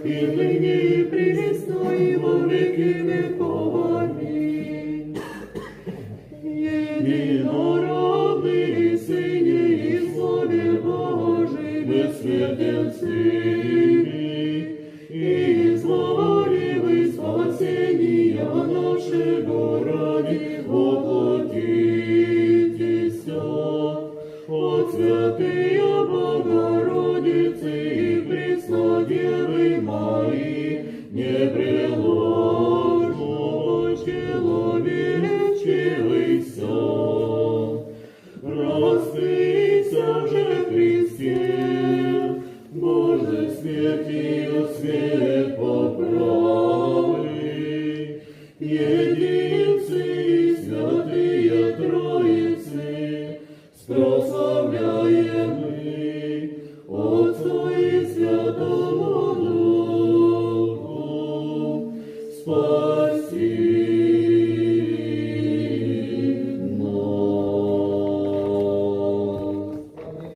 і нині присно, і во віки веков. Амінь. Єдинородний Сині і Слові Божий, безсмертен Сині, і зворівий спасення нашего ради воплотитеся. От святыя Богородицы и Преснодевы мои, непреложного человечевыйся. Раскрыйся же, Христе, Боже святый, свет поправый, единцы и святые Троицы, прославляем мы Отцу и Святому Духу, спаси.